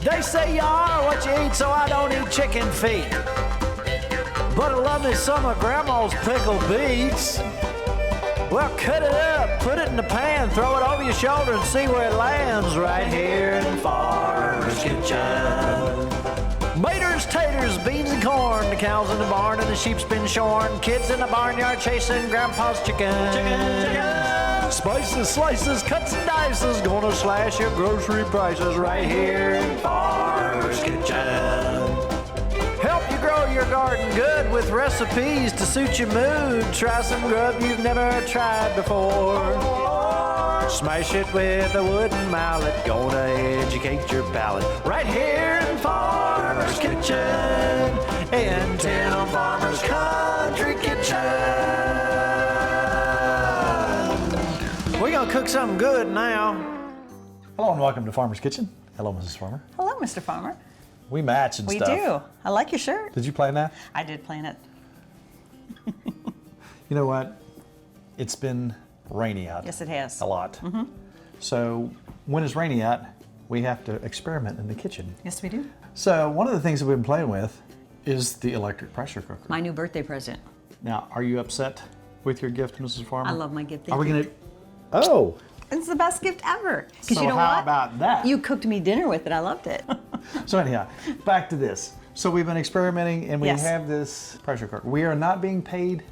They say you are what you eat, so I don't eat chicken feet. But I love me some of Grandma's pickled beets. Well, cut it up, put it in the pan, throw it over your shoulder and see where it lands right here in Farmer's Kitchen. Maters, taters, beans and corn, the cows in the barn and the sheep's been shorn, kids in the barnyard chasing Grandpa's chicken. Spices, slices, cuts and dices, gonna slash your grocery prices right here in Farmer's Kitchen. Help you grow your garden good with recipes to suit your mood. Try some grub you've never tried before. Smash it with a wooden mallet, gonna educate your palate. Right here in Farmer's Kitchen, in Tim Farmer's Country Kitchen. We're gonna cook something good now. Hello and welcome to Farmer's Kitchen. Hello, Mrs. Farmer. Hello, Mr. Farmer. We match and stuff. We do. I like your shirt. Did you plan that? I did plan it. You know what? It's been rainy out. Yes, it has. A lot. So when it's rainy out, we have to experiment in the kitchen. Yes, we do. So one of the things that we've been playing with is the electric pressure cooker. My new birthday present. Now, are you upset with your gift, Mrs. Farmer? I love my gift. Are we gonna? Oh. It's the best gift ever. So you know how what? about that? You cooked me dinner with it. I loved it. So anyhow, back to this. So we've been experimenting and we Yes. have this pressure cooker. We are not being paid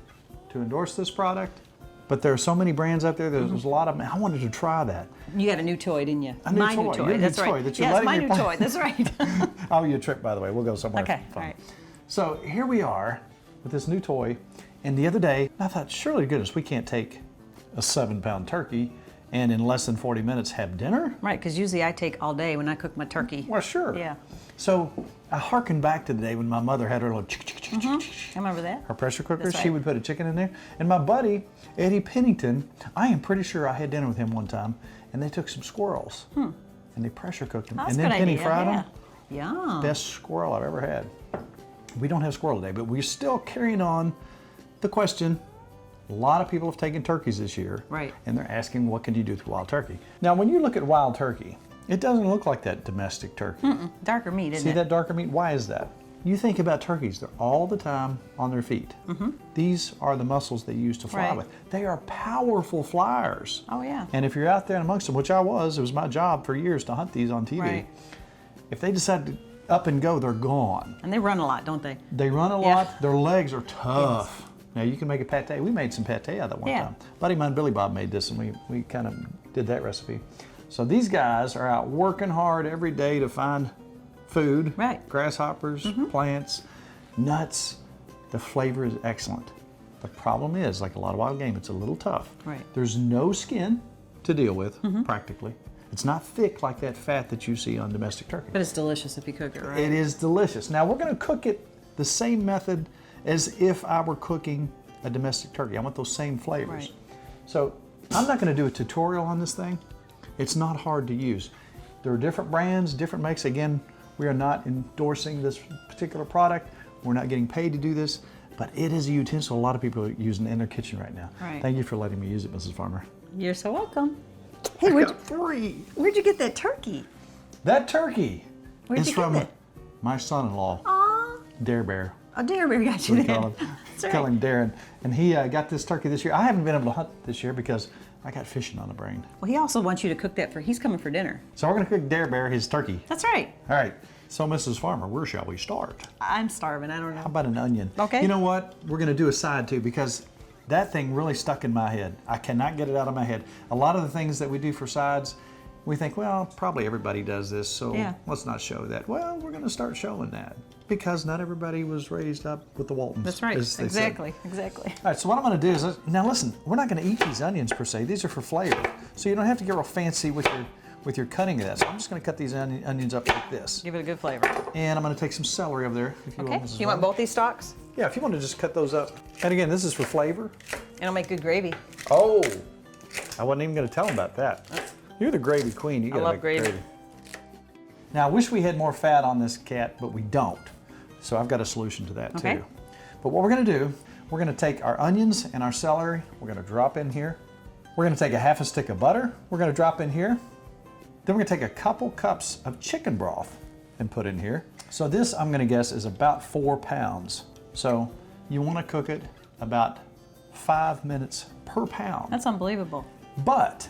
to endorse this product, but there are so many brands out there. There's a lot of them. I wanted to try that. You got a new toy, didn't you? A new my toy. new toy. Your new That's toy right. that you're yes, letting my me new play. toy. That's right. I'll owe you a trip, by the way. We'll go somewhere Okay. fun. All right. So here we are with this new toy. And the other day, I thought, surely to goodness, we can't take a 7-pound turkey and in less than 40 minutes have dinner? Right, because usually I take all day when I cook my turkey. Well, sure. Yeah. So I hearkened back to the day when my mother had her little I remember that. her pressure cooker. That's She right. would put a chicken in there. And my buddy, Eddie Pennington, I am pretty sure I had dinner with him one time, and they took some squirrels and they pressure cooked them. That's and a then good penny idea. fried Yeah. them. Yum. Best squirrel I've ever had. We don't have squirrel today, but we're still carrying on the question. A lot of people have taken turkeys this year. Right. And they're asking, what can you do with wild turkey? Now, when you look at wild turkey, it doesn't look like that domestic turkey. Darker meat, isn't See it? that darker meat? Why is that? You think about turkeys, they're all the time on their feet. These are the muscles they use to fly Right. with. They are powerful flyers. Oh, yeah. And if you're out there amongst them, which I was, it was my job for years to hunt these on TV. Right. If they decide to up and go, they're gone. And they run a lot, don't they? They run a Yeah. lot, their legs are tough. Now you can make a pate. We made some pate out of that one Yeah. time. Buddy of mine, Billy Bob, made this and we kind of did that recipe. So these guys are out working hard every day to find food. Right. Grasshoppers, plants, nuts. The flavor is excellent. The problem is, like a lot of wild game, it's a little tough. Right. There's no skin to deal with, practically. It's not thick like that fat that you see on domestic turkey. But it's delicious if you cook it right. It is delicious. Now we're going to cook it the same method as if I were cooking a domestic turkey. I want those same flavors. Right. So I'm not going to do a tutorial on this thing. It's not hard to use. There are different brands, different makes. Again, we are not endorsing this particular product. We're not getting paid to do this, but it is a utensil a lot of people are using in their kitchen right now. Right. Thank you for letting me use it, Mrs. Farmer. You're so welcome. Hey, I got three. where'd you get that turkey? That turkey Where'd is you get from it? my son-in-law, Aw, Dare Bear. a dare bear got you We that. call him, That's call right. him Darren. And he got this turkey this year. I haven't been able to hunt this year because I got fishing on the brain. Well, he also wants you to cook that he's coming for dinner. So we're gonna cook Dare Bear his turkey. That's right. All right, so Mrs. Farmer, where shall we start? I'm starving, I don't know. How about an onion? Okay. You know what? We're gonna do a side too because that thing really stuck in my head. I cannot get it out of my head. A lot of the things that we do for sides, we think, well, probably everybody does this, so Yeah. let's not show that. Well, we're gonna start showing that because not everybody was raised up with the Waltons. That's right, as they said. exactly, exactly. All right, so what I'm going to do is, now listen, we're not going to eat these onions per se. These are for flavor. So you don't have to get real fancy with your cutting of that. So I'm just going to cut these onions up like this. Give it a good flavor. And I'm going to take some celery over there, if you will, Okay, Mrs. you want Farmer. both these stalks? Yeah, if you want to just cut those up. And again, this is for flavor. It'll make good gravy. Oh, I wasn't even going to tell them about that. You're the gravy queen. You I got to love make gravy. Now, I wish we had more fat on this cat, but we don't. So I've got a solution to that Okay. too. But what we're going to do, we're going to take our onions and our celery. We're going to drop in here. We're going to take a half a stick of butter. We're going to drop in here. Then we're going to take a couple cups of chicken broth. and put in here. So this, I'm gonna guess, is about 4 pounds. So you wanna cook it about 5 minutes per pound. That's unbelievable. But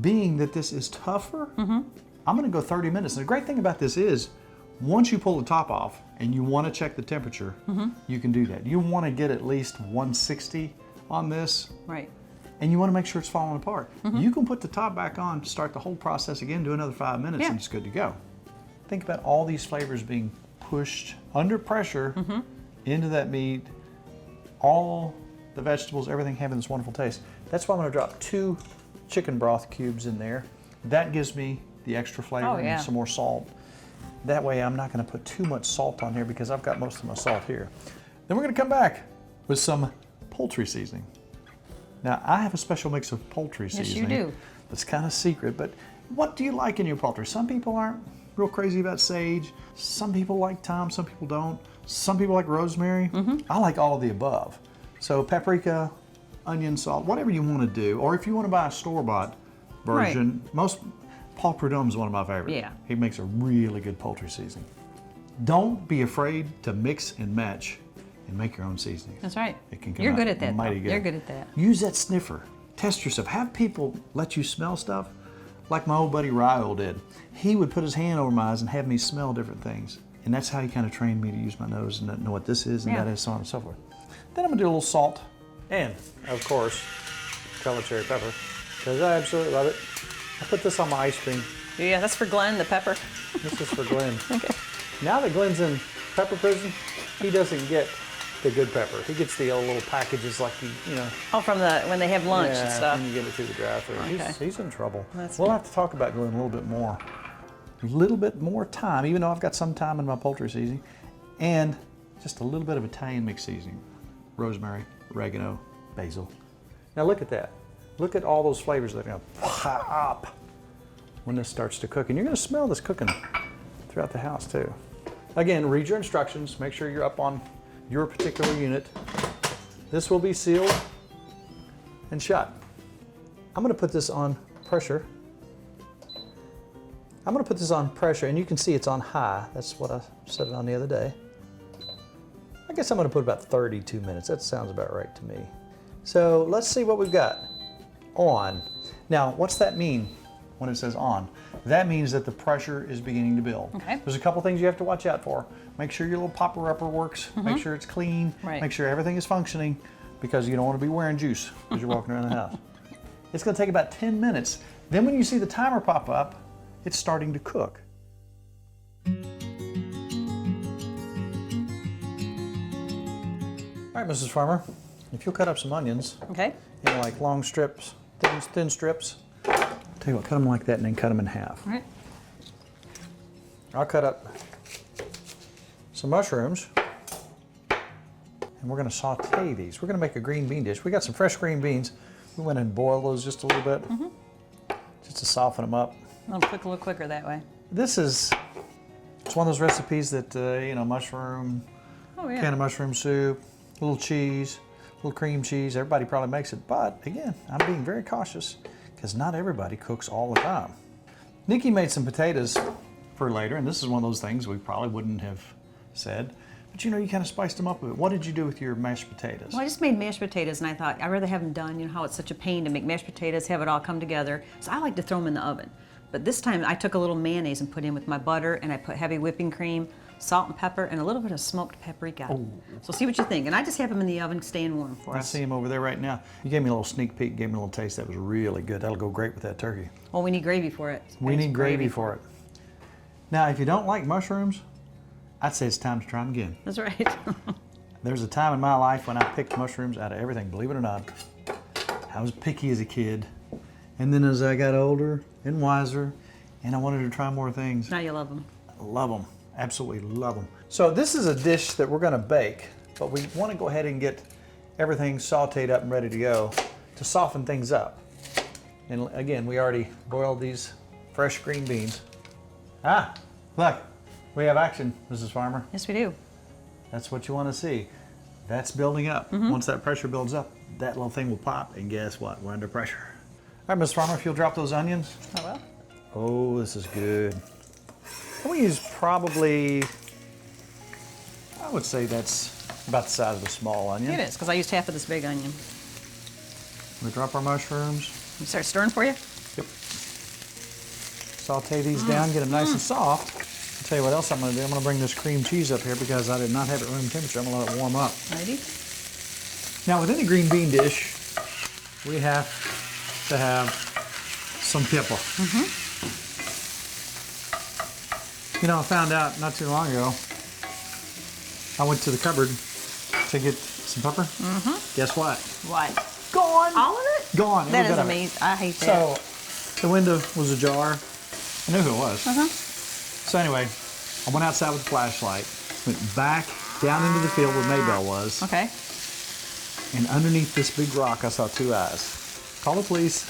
being that this is tougher, I'm gonna go 30 minutes. And the great thing about this is, once you pull the top off and you wanna check the temperature, you can do that. You wanna get at least 160 on this. Right. And you wanna make sure it's falling apart. You can put the top back on, start the whole process again, do another 5 minutes, Yeah. and it's good to go. Think about all these flavors being pushed under pressure into that meat, all the vegetables, everything having this wonderful taste. That's why I'm gonna drop 2 chicken broth cubes in there. That gives me the extra flavor and some more salt. That way I'm not gonna put too much salt on here because I've got most of my salt here. Then we're gonna come back with some poultry seasoning. Now I have a special mix of poultry seasoning. Yes, you do. That's kind of secret, but what do you like in your poultry? Some people aren't real crazy about sage. Some people like thyme, some people don't. Some people like rosemary. I like all of the above. So paprika, onion, salt, whatever you want to do. Or if you want to buy a store-bought version, Paul Prudhomme's one of my favorites. Yeah. He makes a really good poultry seasoning. Don't be afraid to mix and match and make your own seasoning. That's right. It can come You're out good at that. mighty Though. good. You're good at that. Use that sniffer. Test yourself. Have people let you smell stuff like my old buddy Ryle did. He would put his hand over my eyes and have me smell different things. And that's how he kind of trained me to use my nose and know what this is and that is, so on and so forth. Then I'm gonna do a little salt and, of course, colored cherry pepper, because I absolutely love it. I put this on my ice cream. Yeah, that's for Glenn, the pepper. This is for Glenn. Okay. Now that Glenn's in pepper prison, he doesn't get the good pepper. He gets the old little packages like you know. Oh, from when they have lunch and stuff. When you get it through the drive-thru. Okay. He's in trouble. That's We'll have to talk about Glenn a little bit more. A little bit more time, even though I've got some time in my poultry seasoning, and just a little bit of Italian mixed seasoning. Rosemary, oregano, basil. Now look at that. Look at all those flavors that are gonna pop when this starts to cook. And you're gonna smell this cooking throughout the house too. Again, read your instructions. Make sure you're up on your particular unit. This will be sealed and shut. I'm gonna put this on pressure. I'm gonna put this on pressure, and you can see it's on high. That's what I set it on the other day. I guess I'm gonna put about 32 minutes. That sounds about right to me. So let's see what we've got. On. Now, what's that mean when it says on? That means that the pressure is beginning to build. Okay. There's a couple things you have to watch out for. Make sure your little popper-upper works. Make sure it's clean. Right. Make sure everything is functioning, because you don't want to be wearing juice as you're walking around the house. It's gonna take about 10 minutes. Then when you see the timer pop up, it's starting to cook. All right, Mrs. Farmer, if you'll cut up some onions, Okay. in like long strips, thin strips. Tell you what, cut them like that and then cut them in half. All right. I'll cut up some mushrooms, and we're gonna saute these. We're gonna make a green bean dish. We got some fresh green beans. We went and boiled those just a little bit, just to soften them up. It'll cook a little quicker that way. It's one of those recipes that, you know, mushroom, Oh, yeah. can of mushroom soup, little cheese, little cream cheese. Everybody probably makes it, but again, I'm being very cautious because not everybody cooks all the time. Nikki made some potatoes for later, and this is one of those things we probably wouldn't have said, but you know, you kind of spiced them up a bit. What did you do with your mashed potatoes? Well, I just made mashed potatoes, and I thought I'd rather have them done. You know how it's such a pain to make mashed potatoes, have it all come together. So I like to throw them in the oven. But this time I took a little mayonnaise and put in with my butter, and I put heavy whipping cream, salt and pepper, and a little bit of smoked paprika. So see what you think. And I just have them in the oven staying warm for I us. see them over there right now. You gave me a little sneak peek, gave me a little taste. That was really good. That'll go great with that turkey. Well, we need gravy for it. We need gravy for it. Now, if you don't like mushrooms, I'd say it's time to try them again. That's right. There's a time in my life when I picked mushrooms out of everything, believe it or not. I was picky as a kid. And then as I got older and wiser, and I wanted to try more things, Now you love them. I love them, absolutely love them. So this is a dish that we're gonna bake, but we wanna go ahead and get everything sauteed up and ready to go to soften things up. And again, we already boiled these fresh green beans. Ah, look, we have action, Mrs. Farmer. Yes, we do. That's what you want to see. That's building up. Once that pressure builds up, that little thing will pop, and guess what? We're under pressure. All right, Ms. Farmer, if you'll drop those onions. Oh, well. Oh, this is good. We use probably, I would say that's about the size of a small onion. It is, because I used half of this big onion. We drop our mushrooms. You start stirring for you? Yep. Saute these down, get them nice and soft. I'll tell you what else I'm going to do. I'm going to bring this cream cheese up here because I did not have it room temperature. I'm going to let it warm up. Righty. Now, with any green bean dish, we have to have some pepper. You know, I found out not too long ago, I went to the cupboard to get some pepper. Guess what? What? Gone. All of it? Gone. That Every is bit of it. amazing. I hate that. So the window was ajar. I knew who it was. So anyway, I went outside with a flashlight, went back down into the field where Maybelle was, Okay. and underneath this big rock I saw two eyes. Call the police.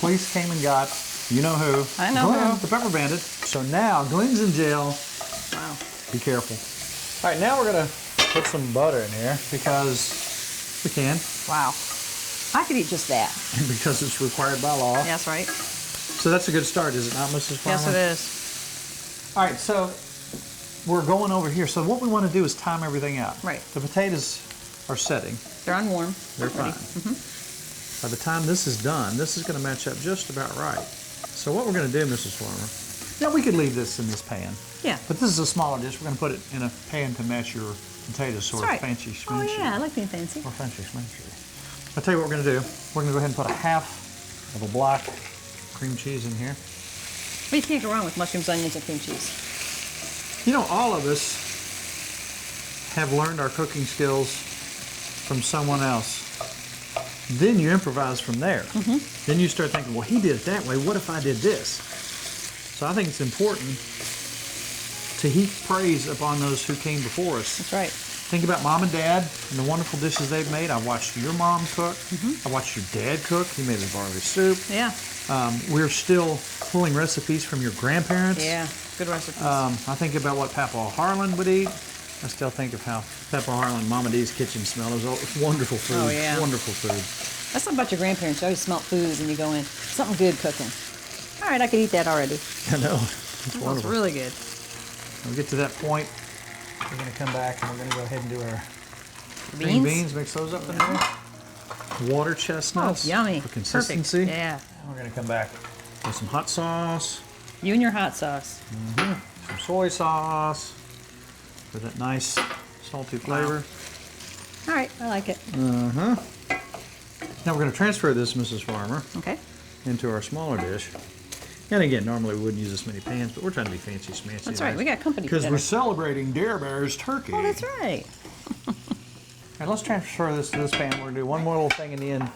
Police came and got, you know who. I know Glenn, who. the pepper bandit. So now Glenn's in jail. Wow. Be careful. All right, now we're gonna put some butter in here because we can, Wow. I could eat just that. and because it's required by law. Yes, right? So that's a good start, is it not, Mrs. Farmer? Yes, it is. All right, so we're going over here. So what we want to do is time everything out. Right. The potatoes are setting. They're unwarm. They're Ready. fine. By the time this is done, this is going to match up just about right. So what we're going to do, Mrs. Farmer, now we could leave this in this pan, Yeah. but this is a smaller dish. We're going to put it in a pan to match your potatoes, sort That's of right. fancy Oh, schmancy. yeah, I like being fancy. Or fancy schmancy. I'll tell you what we're going to do. We're going to go ahead and put a half of a block cream cheese in here. But you can't go wrong with mushrooms, onions, and cream cheese. You know, all of us have learned our cooking skills from someone else. Then you improvise from there. Then you start thinking, well, he did it that way. What if I did this? So I think it's important to heap praise upon those who came before us. That's right. Think about mom and dad and the wonderful dishes they've made. I watched your mom cook. I watched your dad cook. He made the barley soup. Yeah. We're still pulling recipes from your grandparents. Yeah. Good recipes. I think about what Papa Harlan would eat. I still think of how Papa Harlan, Mama D's kitchen smell. It was wonderful food. Oh, yeah. Wonderful food. That's something about your grandparents. You always smell foods and you go in, something good cooking. All right, I could eat that already. I know. It's That's wonderful. really good. When we get to that point, we're going to come back and we're going to go ahead and do our green Beans? beans. Mix those up in there. Water chestnuts. Oh, yummy. For consistency. Perfect. Yeah. And we're going to come back with some hot sauce, You and your hot sauce. some soy sauce for that nice salty flavor. All right, I like it. Now we're going to transfer this, Mrs. Farmer, Okay. into our smaller dish. And again, normally we wouldn't use this many pans, but we're trying to be fancy schmancy. That's right. We got company for Because dinner. we're celebrating Dare Bear's turkey. Oh, that's right. And let's transfer this to this pan. We're going to do one more little thing in the end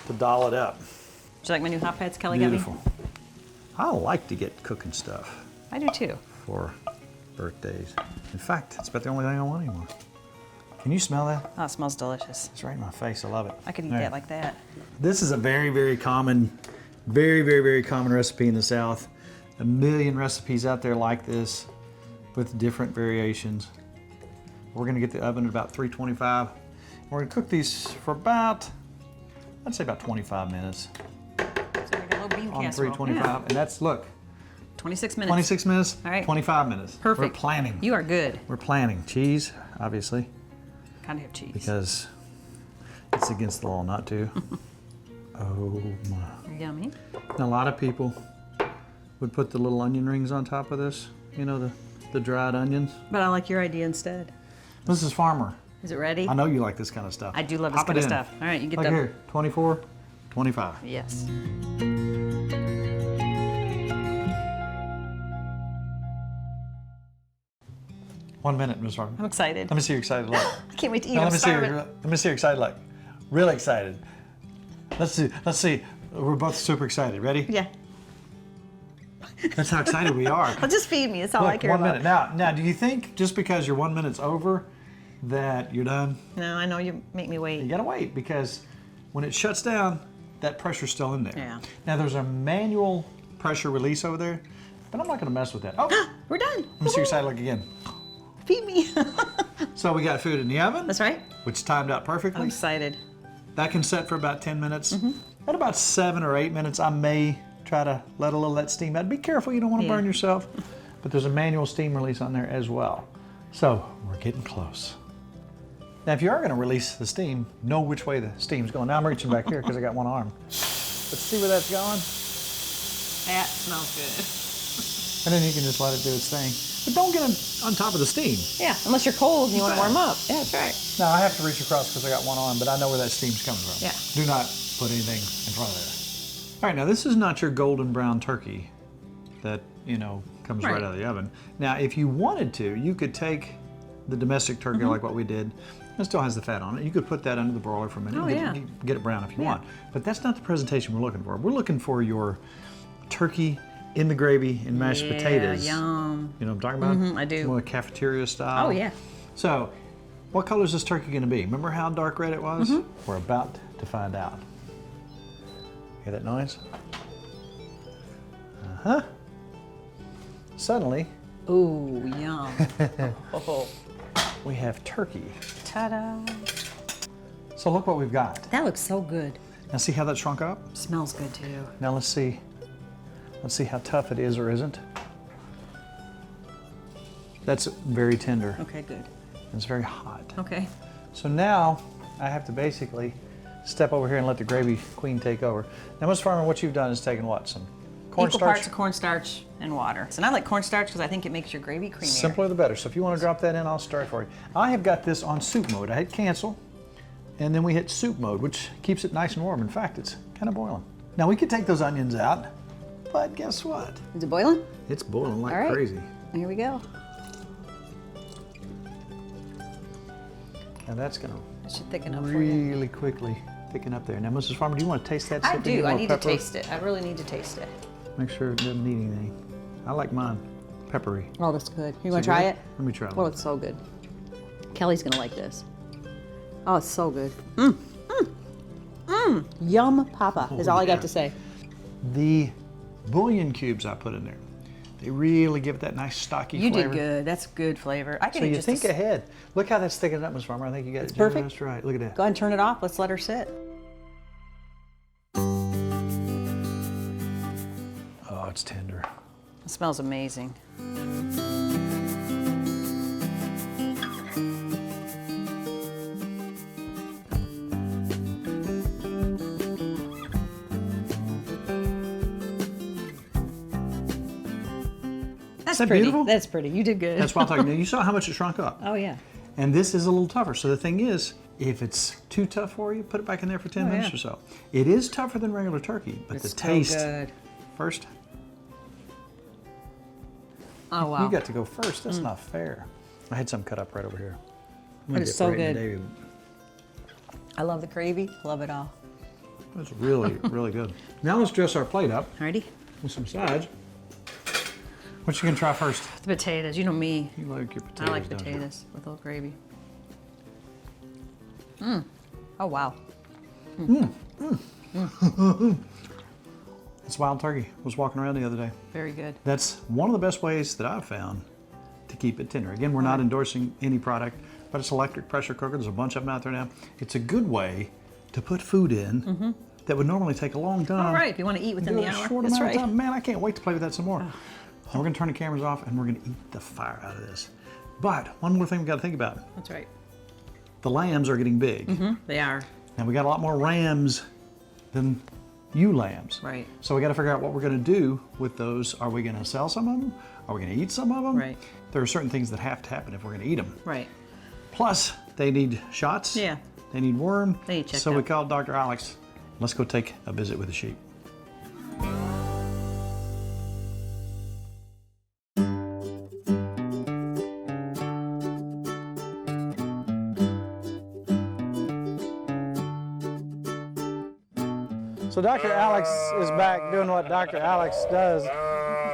to doll it up. Do you like my new hot pads Kelly got me? Beautiful. I like to get cooking stuff I do too. for birthdays. In fact, it's about the only thing I want anymore. Can you smell that? Oh, it smells delicious. It's right in my face. I love it. I could eat All right. that like that. This is a very, very common, very common recipe in the South. A million recipes out there like this with different variations. We're gonna get the oven at about 325. We're gonna cook these for about, I'd say about 25 minutes So we got a little bean on casserole. 325. Yeah. And that's, look, 26 minutes. 26 minutes, All right. 25 minutes. Perfect. We're planning. You are good. We're planning. Cheese, obviously, Kind of have cheese. because it's against the law not to. Oh my. Yummy. And a lot of people would put the little onion rings on top of this. You know, the dried onions. But I like your idea instead. Mrs. Farmer, Is it ready? I know you like this kind of stuff. I do love this Pop kind it of in. stuff. All right, you get Look them. here, 24, 25. Yes. One minute, Mrs. Farmer. I'm excited. Let me see your excited look. I can't wait to eat. Now, I'm let me starving. see your excited look. Really excited. Let's see. We're both super excited. Ready? Yeah. That's how excited we are. Well, just feed me. That's all I Look, care 1 about. minute. Now, do you think just because your 1 minute's over that you're done? No, I know you make me You wait. gotta wait because when it shuts down, that pressure's still in there. Yeah. Now there's a manual pressure release over there, but I'm not gonna mess with that. Oh, We're done. let me see your side look again. Feed me. So we got food in the oven, That's right. which timed out perfectly. I'm excited. That can set for about 10 minutes. Mm-hmm. At about 7 or 8 minutes, I may try to let a little of that steam out. Be careful, you don't want to Yeah. burn yourself. but there's a manual steam release on there as well. So we're getting close. Now, if you are going to release the steam, know which way the steam's going. Now I'm reaching back here because I got one arm. Let's see where that's going. That smells good. And then you can just let it do its thing. But don't get it on top of the steam. Yeah, unless you're cold and you want to warm up. Yeah, that's right. Now I have to reach across because I got one arm, but I know where that steam's coming from. Yeah. Do not put anything in front of there. All right, now this is not your golden brown turkey that, you know, comes right out of the oven. Now, if you wanted to, you could take the domestic turkey like what we did. It still has the fat on it. You could put that under the broiler for a minute and get it brown if you want. But that's not the presentation we're looking for. We're looking for your turkey in the gravy and mashed potatoes. Yum. You know what I'm talking about? I do. More cafeteria style. Oh, yeah. So, what color is this turkey going to be? Remember how dark red it was? We're about to find out. Hear that noise? Uh-huh. Suddenly, Ooh, yum. Oh. we have turkey. Ta-da. So look what we've got. That looks so good. Now see how that shrunk up? Smells good too. Now let's see how tough it is or isn't. That's very tender. Okay, good. It's very hot. Okay. So now I have to basically step over here and let the gravy queen take over. Now, Ms. Farmer, what you've done is taken what? Some Equal cornstarch? parts of cornstarch and water. And I like cornstarch because I think it makes your gravy creamier. Simpler the better. So if you want to drop that in, I'll stir it for you. I have got this on soup mode. I hit cancel, and then we hit soup mode, which keeps it nice and warm. In fact, it's kind of boiling. Now we could take those onions out, but guess what? Is it boiling? It's boiling like All right. crazy. Here we go. Now that's going That should thicken up to for you. really quickly thicken up there. Now, Mrs. Farmer, do you want to taste that? I See if you do. more I need to pepper? taste it. I really need to taste it. Make sure it doesn't need anything. I like mine peppery. Oh, that's good. You Is want to try good? it? Let me try Oh, it. it's so good. Kelly's going to like this. Oh, it's so good. Yum papa is all I got to say. The bouillon cubes I put in there, they really give it that nice stocky You flavor. did good. That's good flavor. I could So eat you just think a, ahead. Look how that's thickening up, Ms. Farmer. I think you got it perfect. just right. Look at that. Go ahead and turn it off. Let's let her sit. Oh, it's tender. It smells amazing. That's that pretty. beautiful? That's pretty. You did good. That's what I'm talking about. You saw how much it shrunk up. Oh, yeah. And this is a little tougher. So the thing is, if it's too tough for you, put it back in there for 10 minutes yeah. or so. It is tougher than regular turkey, but It's the so taste good. first. Oh, wow. You got to go first. That's not fair. I had some cut up right over here. I'm gonna It's get so right into good. David. I love the gravy. Love it all. That's really, really good. Now let's dress our plate up Alrighty. with some sides. What you gonna try first? The potatoes. You know me. You like your potatoes, I like don't you? potatoes with a little gravy. Oh, wow. It's wild turkey. I was walking around the other day. Very good. That's one of the best ways that I've found to keep it tender. Again, we're not endorsing any product, but it's electric pressure cooker. There's a bunch of them out there now. It's a good way to put food in that would normally take a long time. All right, if you want to eat within Do the it a hour. short That's amount right. of time. Man, I can't wait to play with that some more. We're going to turn the cameras off and we're going to eat the fire out of this. But one more thing we've got to think about. That's right. The lambs are getting big. They are. And we got a lot more rams than ewe lambs. Right. So we got to figure out what we're going to do with those. Are we going to sell some of them? Are we going to eat some of them? Right. There are certain things that have to happen if we're going to eat them. Right. Plus, they need shots. Yeah. They need worm. They need checked So we out. called Dr. Alex. Let's go take a visit with the sheep. So Dr. Alex is back doing what Dr. Alex does.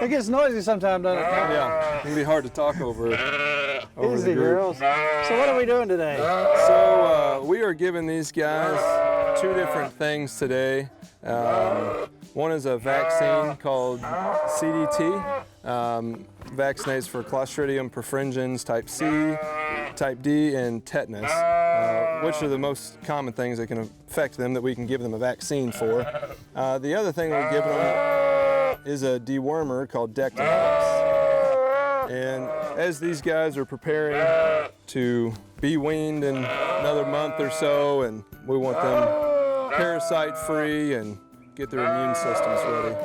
It gets noisy sometimes, doesn't it? Yeah, it can be hard to talk over Easy, the group. girls. So what are we doing today? So we are giving these guys two different things today. One is a vaccine called CDT. Vaccinates for Clostridium perfringens type C, type D, and tetanus, which are the most common things that can affect them that we can give them a vaccine for. The other thing we're giving them is a dewormer called Dectomax. And as these guys are preparing to be weaned in another month or so, and we want them parasite-free and get their immune systems ready.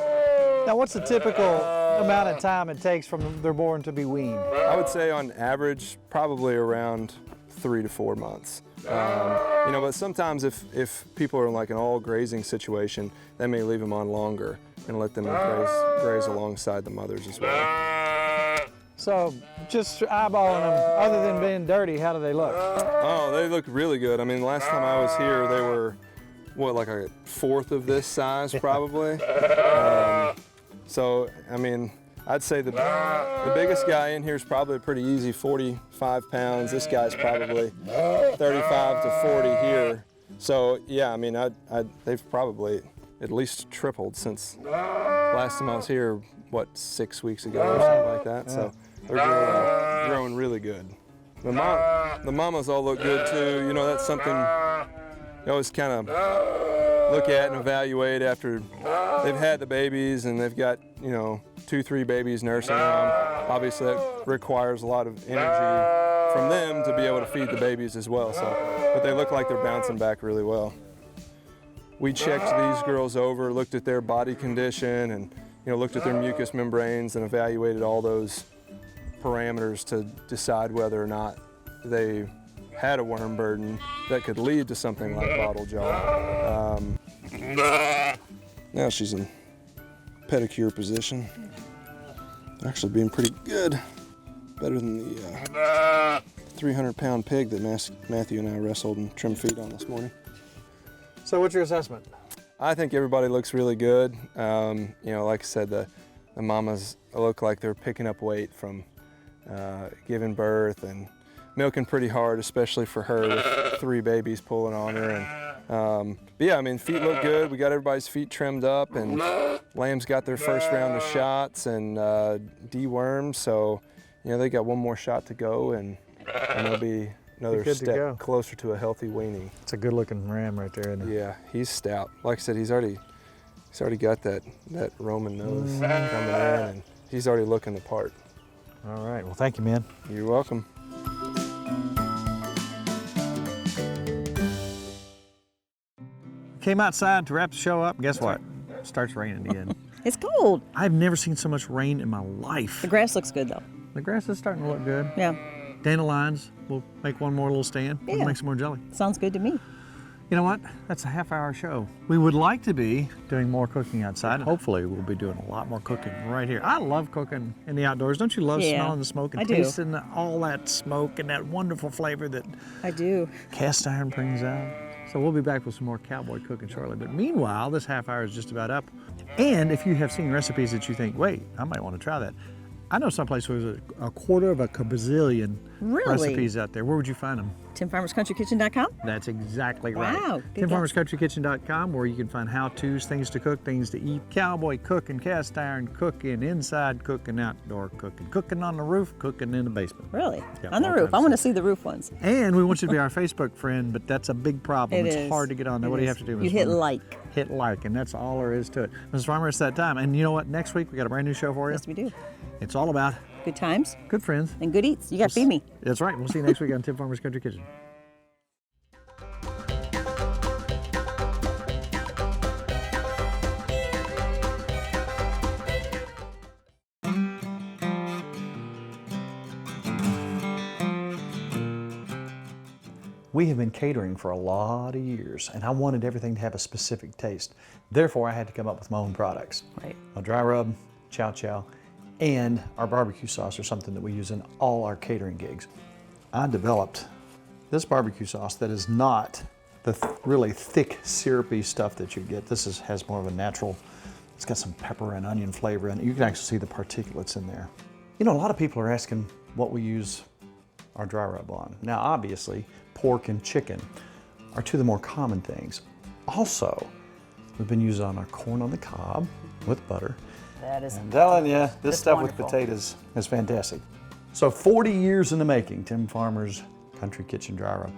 Now, what's the typical amount of time it takes from they're born to be weaned? I would say on average, probably around 3 to 4 months. You know, but sometimes if people are in like an all grazing situation, they may leave them on longer and let them graze alongside the mothers as well. So, just eyeballing them, other than being dirty, how do they look? Oh, they look really good. I mean, last time I was here, they were, what, like a fourth of this size probably. So, I mean, I'd say the biggest guy in here is probably pretty easy, 45 pounds. This guy's probably 35 to 40 here. So, yeah, I mean, they've probably at least tripled since last time I was here, what, 6 weeks ago or something like that. So they're growing really good. The mamas all look good too. You know, that's something you always kind of look at and evaluate after they've had the babies and they've got, you know, 2-3 babies nursing them. Obviously that requires a lot of energy from them to be able to feed the babies as well. So, but they look like they're bouncing back really well. We checked these girls over, looked at their body condition, and looked at their mucous membranes and evaluated all those parameters to decide whether or not they had a worm burden that could lead to something like bottle jaw. Now she's in pedicure position. Actually being pretty good. Better than the 300-pound pig that Matthew and I wrestled and trimmed feet on this morning. So what's your assessment? I think everybody looks really good. Like I said, the mamas look like they're picking up weight from giving birth and milking pretty hard, especially for her with 3 babies pulling on her. And but yeah, I mean, feet look good. We got everybody's feet trimmed up, and lambs got their first round of shots and dewormed. So, they got one more shot to go, and they'll be another step closer to a healthy weaning. It's a good-looking ram right there, isn't it? Yeah, he's stout. Like I said, he's already got that Roman nose coming in, and he's already looking the part. All right. Well, thank you, man. You're welcome. Came outside to wrap the show up. Guess what? It starts raining again. It's cold. I've never seen so much rain in my life. The grass looks good, though. The grass is starting to look good. Yeah. Dandelions. We'll make one more little stand. Yeah. We'll make some more jelly. Sounds good to me. You know what? That's a half-hour show. We would like to be doing more cooking outside. Hopefully, we'll be doing a lot more cooking right here. I love cooking in the outdoors. Don't you love smelling the smoke and tasting all that smoke and that wonderful flavor that I do. Cast iron brings out? So we'll be back with some more cowboy cooking shortly. But meanwhile, this half hour is just about up. And if you have seen recipes that you think, wait, I might want to try that. I know someplace where there's a quarter of a bazillion recipes out there. Where would you find them? TimFarmersCountryKitchen.com? That's exactly right. Wow. TimFarmersCountryKitchen.com, where you can find how-tos, things to cook, things to eat, cowboy cooking, cast iron cooking, inside cooking, outdoor cooking, cooking on the roof, cooking in the basement. Really? Yeah, on the roof. I want to see the roof ones. And we want you to be our Facebook friend, but that's a big problem. It's hard to get on there. What do you have to do? You hit like. Hit like, and that's all there is to it. Mrs. Farmer, it's that time. And you know what? Next week, we got a brand new show for you. Yes, we do. It's all about good times, good friends, and good eats. You got to feed me. That's right. We'll see you next week on Tim Farmer's Country Kitchen. We have been catering for a lot of years, and I wanted everything to have a specific taste. Therefore, I had to come up with my own products. Right. A dry rub, chow chow, and our barbecue sauce are something that we use in all our catering gigs. I developed this barbecue sauce that is not the really thick, syrupy stuff that you get. This has more of a natural, it's got some pepper and onion flavor in it. You can actually see the particulates in there. You know, a lot of people are asking what we use our dry rub on. Now, obviously, pork and chicken are two of the more common things. Also, we've been using on our corn on the cob with butter. That is. I'm telling you, this stuff wonderful. with potatoes is fantastic. So 40 years in the making, Tim Farmer's Country Kitchen Dry Rub.